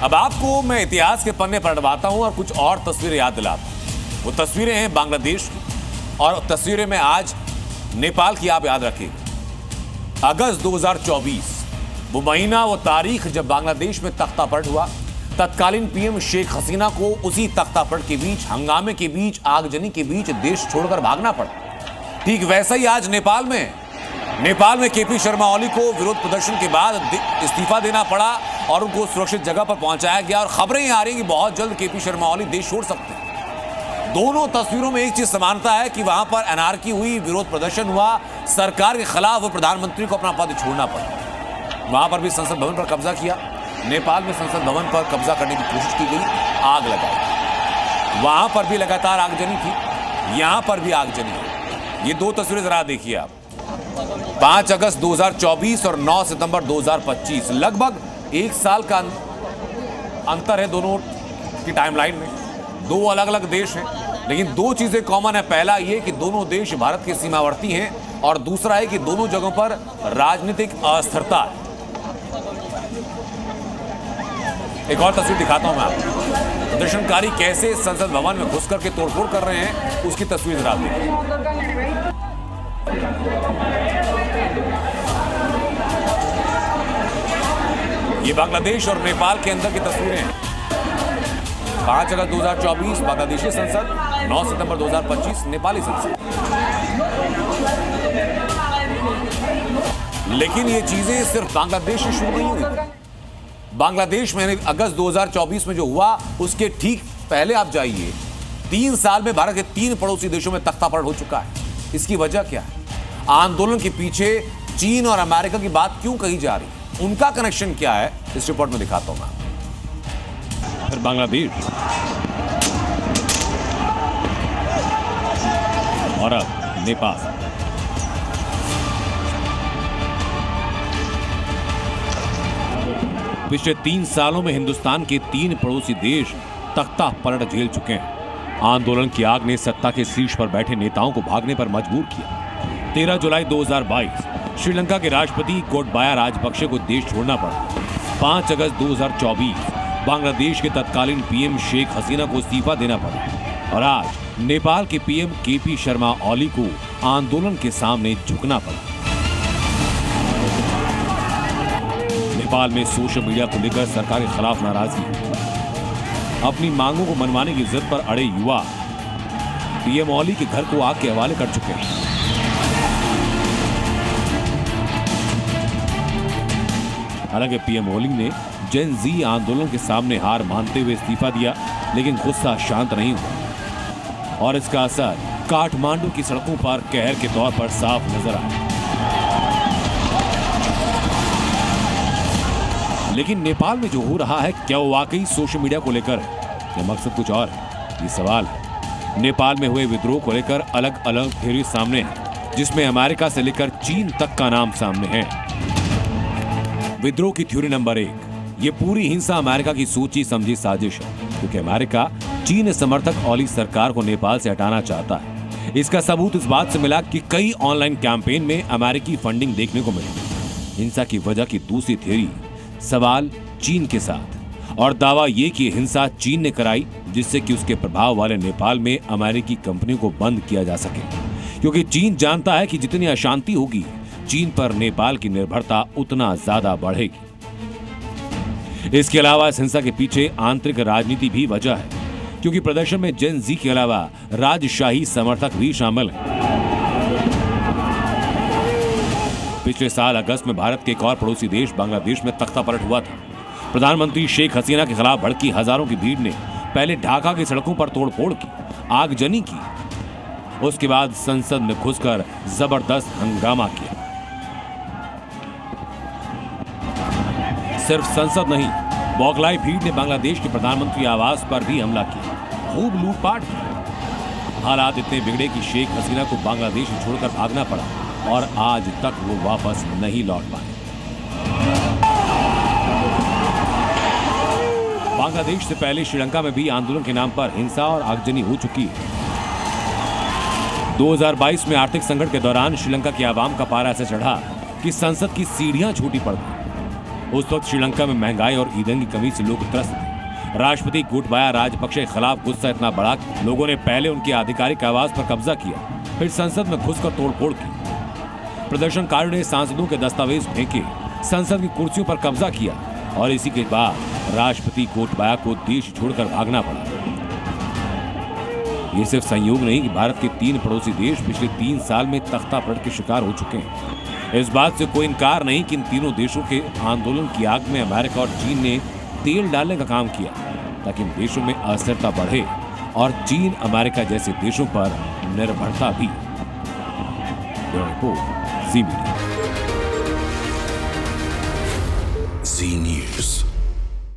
अब आपको मैं इतिहास के पन्ने पलटवाता हूं और कुछ और तस्वीरें याद दिलाता हूं। वो तस्वीरें हैं बांग्लादेश की और तस्वीरें में आज नेपाल की। आप याद रखिएगा, अगस्त 2024 वो महीना, वो तारीख जब बांग्लादेश में तख्तापलट हुआ। तत्कालीन पीएम शेख हसीना को उसी तख्तापलट के बीच, हंगामे के बीच, आगजनी के बीच देश छोड़कर भागना पड़ा। ठीक वैसा ही आज नेपाल में केपी शर्मा ओली को विरोध प्रदर्शन के बाद इस्तीफा देना पड़ा और उनको सुरक्षित जगह पर पहुंचाया गया। और खबरें आ रही हैं कि बहुत जल्द केपी शर्मा ओली देश छोड़ सकते हैं। दोनों तस्वीरों में एक चीज समानता है कि वहां पर एनार्की हुई, विरोध प्रदर्शन हुआ, सरकार के खिलाफ प्रधानमंत्री को अपना पद छोड़ना पड़ा। वहां पर भी संसद भवन पर कब्जा किया। नेपाल में संसद भवन पर कब्जा करने की कोशिश की गई, आग लगाई। वहां पर भी लगातार आगजनी थी, यहां पर भी आगजनी है। ये दो तस्वीरें जरा देखिए आप। 5 अगस्त 2024 और 9 सितंबर 2025, लगभग 1 साल का अंतर है दोनों की टाइमलाइन में। दो अलग अलग देश हैं, लेकिन दो चीजें कॉमन है। पहला ये कि दोनों देश भारत के सीमावर्ती हैं और दूसरा है कि दोनों जगहों पर राजनीतिक अस्थिरता है। एक और तस्वीर दिखाता हूं मैं आपको। प्रदर्शनकारी कैसे संसद भवन में घुस करके तोड़फोड़ कर रहे हैं, उसकी तस्वीर जरा देखिए। ये बांग्लादेश और नेपाल के अंदर की तस्वीरें हैं। 5 अगस्त 2024 बांग्लादेशी संसद, 9 सितंबर 2025 नेपाली संसद। लेकिन ये चीजें सिर्फ बांग्लादेश से शुरू नहीं हुई। बांग्लादेश में अगस्त 2024 में जो हुआ, उसके ठीक पहले आप जाइए, 3 साल में भारत के 3 पड़ोसी देशों में तख्तापलट हो चुका है। इसकी वजह क्या है? आंदोलन के पीछे चीन और अमेरिका की बात क्यों कही जा रही है? उनका कनेक्शन क्या है? इस रिपोर्ट में दिखाता हूं मैं। फिर बांग्लादेश और अब नेपाल। पिछले 3 सालों में हिंदुस्तान के 3 पड़ोसी देश तख्तापलट झेल चुके हैं। आंदोलन की आग ने सत्ता के शीर्ष पर बैठे नेताओं को भागने पर मजबूर किया। 13 जुलाई 2022 श्रीलंका के राष्ट्रपति गोटबाया राजपक्षे को देश छोड़ना पड़ा। 5 अगस्त 2024 बांग्लादेश के तत्कालीन पीएम शेख हसीना को इस्तीफा देना पड़ा। और आज नेपाल के पीएम केपी शर्मा ओली को आंदोलन के सामने झुकना पड़ा। नेपाल में सोशल मीडिया को लेकर सरकार के खिलाफ नाराजगी। अपनी मांगों को मनवाने की जिद पर अड़े युवा पीएम ओली के घर को आग के हवाले कर चुके हैं। हालांकि पीएम ओली ने जेन जी आंदोलन के सामने हार मानते हुए इस्तीफा दिया, लेकिन गुस्सा शांत नहीं हुआ और इसका असर काठमांडू की सड़कों पर कहर के तौर पर साफ नजर आया। लेकिन नेपाल में जो हो रहा है, क्या वो वाकई सोशल मीडिया को लेकर है या मकसद कुछ और है? ये सवाल है। नेपाल में हुए विद्रोह को लेकर अलग अलग थ्योरी सामने है, जिसमें अमेरिका से लेकर चीन तक का नाम सामने है। विद्रोह की थ्योरी नंबर 1, ये पूरी हिंसा अमेरिका की सोची समझी साजिश है, क्योंकि अमेरिका चीन समर्थक ओली सरकार को नेपाल से हटाना चाहता है। इसका सबूत इस बात से मिला कि कई ऑनलाइन कैंपेन में अमेरिकी फंडिंग देखने को मिली। हिंसा की वजह की दूसरी थ्योरी, सवाल चीन के साथ, और दावा यह कि हिंसा चीन ने कराई, जिससे कि उसके प्रभाव वाले नेपाल में अमेरिकी कंपनियों को बंद किया जा सके, क्योंकि चीन जानता है कि जितनी अशांति होगी, चीन पर नेपाल की निर्भरता उतना ज्यादा बढ़ेगी। इसके अलावा इस हिंसा के पीछे आंतरिक राजनीति भी वजह है, क्योंकि प्रदर्शन में जेन जी के अलावा राजशाही समर्थक भी शामिल हैं। पिछले साल अगस्त में भारत के एक और पड़ोसी देश बांग्लादेश में तख्तापलट हुआ था। प्रधानमंत्री शेख हसीना के खिलाफ भड़की हजारों की भीड़ ने पहले ढाका की सड़कों पर तोड़फोड़ की, आगजनी की। उसके बाद संसद में घुसकर जबरदस्त हंगामा किया। सिर्फ संसद नहीं, बौखलाई भीड़ ने बांग्लादेश के प्रधानमंत्री आवास पर भी हमला किया, खूब लूटपाट की। हालात इतने बिगड़े कि शेख हसीना को बांग्लादेश छोड़कर भागना पड़ा और आज तक वो वापस नहीं लौट पाए। बांग्लादेश से पहले श्रीलंका में भी आंदोलन के नाम पर हिंसा और आगजनी हो चुकी है। 2022 में आर्थिक संकट के दौरान श्रीलंका की आवाम का पारा ऐसे चढ़ा कि संसद की सीढ़ियां छूटी पड़ गई। उस वक्त श्रीलंका में महंगाई और ईंधन की कमी से लोग त्रस्त थे। राष्ट्रपति गोटबाया राजपक्षे के खिलाफ गुस्सा इतना बढ़ा कि लोगों ने पहले उनकी आधिकारिक आवास पर कब्जा किया, फिर संसद में घुसकर तोड़फोड़ की। प्रदर्शनकारियों ने सांसदों के दस्तावेज फेंके, संसद की कुर्सियों पर कब्जा किया और इसी के बाद राष्ट्रपति गोटबाया को देश छोड़कर भागना पड़ा। ये सिर्फ संयोग नहीं कि भारत के 3 पड़ोसी देश पिछले 3 साल में तख्तापलट के शिकार हो चुके हैं। इस बात से कोई इनकार नहीं कि इन तीनों देशों के आंदोलन की आग में अमेरिका और चीन ने तेल डालने का काम किया ताकि इन देशों में अस्थिरता बढ़े और चीन अमेरिका जैसे देशों पर निर्भरता भी। जी न्यूज़।